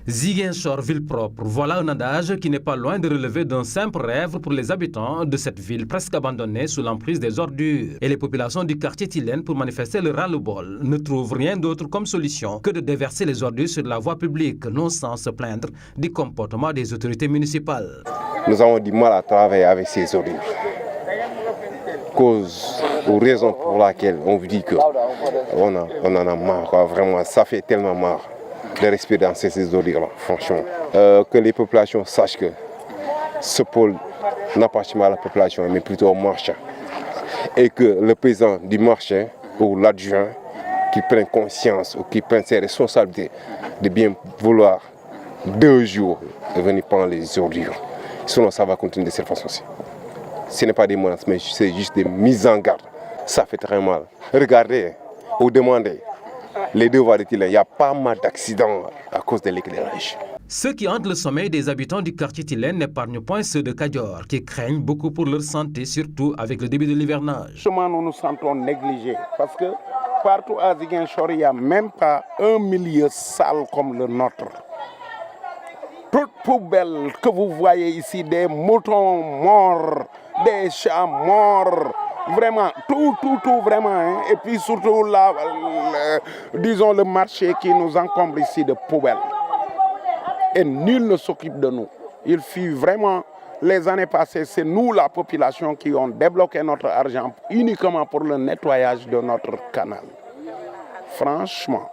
Ziguinchor, ville propre, voilà un adage qui n'est pas loin de relever d'un simple rêve pour les habitants de cette ville presque abandonnée sous l'emprise des ordures. Et les populations du quartier Tilène, pour manifester le ras-le-bol, ne trouvent rien d'autre comme solution que de déverser les ordures sur la voie publique, non sans se plaindre du comportement des autorités municipales. Nous avons du mal à travailler avec ces ordures. Cause ou raison pour laquelle on vous dit qu'on en a marre, quoi. Vraiment, ça fait tellement marre de respirer dans ces ordures-là, franchement. Que les populations sachent que ce pôle n'appartient pas à la population, mais plutôt au marchand. Et que le président du marché ou l'adjoint qui prenne conscience ou qui prenne ses responsabilités de bien vouloir 2 jours venir prendre les ordures. Sinon, ça va continuer de cette façon-ci. Ce n'est pas des menaces, mais c'est juste des mises en garde. Ça fait très mal. Regardez ou demandez les deux voies de Tilène. Il y a pas mal d'accidents à cause de l'éclairage. Ceux qui hantent le sommeil des habitants du quartier Tilène n'épargnent point ceux de Kadior, qui craignent beaucoup pour leur santé, surtout avec le début de l'hivernage. Nous nous sentons négligés parce que partout à Ziguinchor, il n'y a même pas un milieu sale comme le nôtre. Toute poubelle que vous voyez ici, des moutons morts, des chats morts, vraiment, tout vraiment. Hein. Et puis surtout, disons, le marché qui nous encombre ici de poubelles. Et nul ne s'occupe de nous. Il fut vraiment, les années passées, c'est nous, la population, qui ont débloqué notre argent uniquement pour le nettoyage de notre canal. Franchement.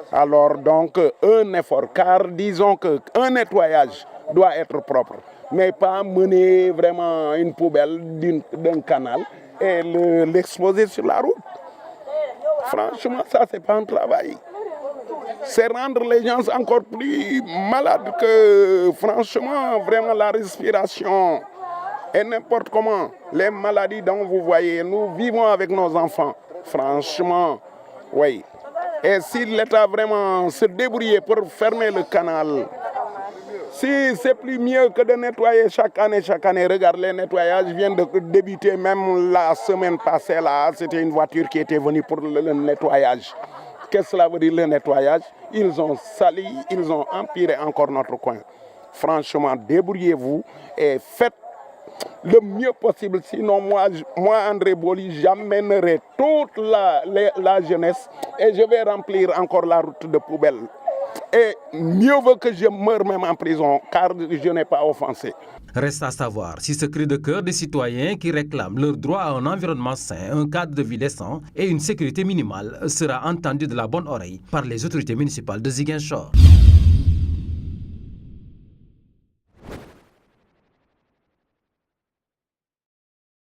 Alors donc, un effort, car disons qu'un nettoyage doit être propre, mais pas mener vraiment une poubelle d'un canal et l'exposer sur la route. Franchement, ça, c'est pas un travail. C'est rendre les gens encore plus malades que, franchement, vraiment la respiration et n'importe comment. Les maladies dont vous voyez, nous vivons avec nos enfants. Franchement, oui. Et si l'État vraiment se débrouillait pour fermer le canal, si c'est plus mieux que de nettoyer chaque année. Regarde, les nettoyages viennent de débuter même la semaine passée. Là, c'était une voiture qui était venue pour le nettoyage. Qu'est-ce que cela veut dire le nettoyage? Ils ont sali, ils ont empiré encore notre coin. Franchement, débrouillez-vous et faites le mieux possible. Sinon, moi André Boli, j'amènerai toute la jeunesse et je vais remplir encore la route de poubelle. Et mieux vaut que je meure même en prison, car je n'ai pas offensé. Reste à savoir si ce cri de cœur des citoyens qui réclament leur droit à un environnement sain, un cadre de vie décent et une sécurité minimale sera entendu de la bonne oreille par les autorités municipales de Ziguinchor.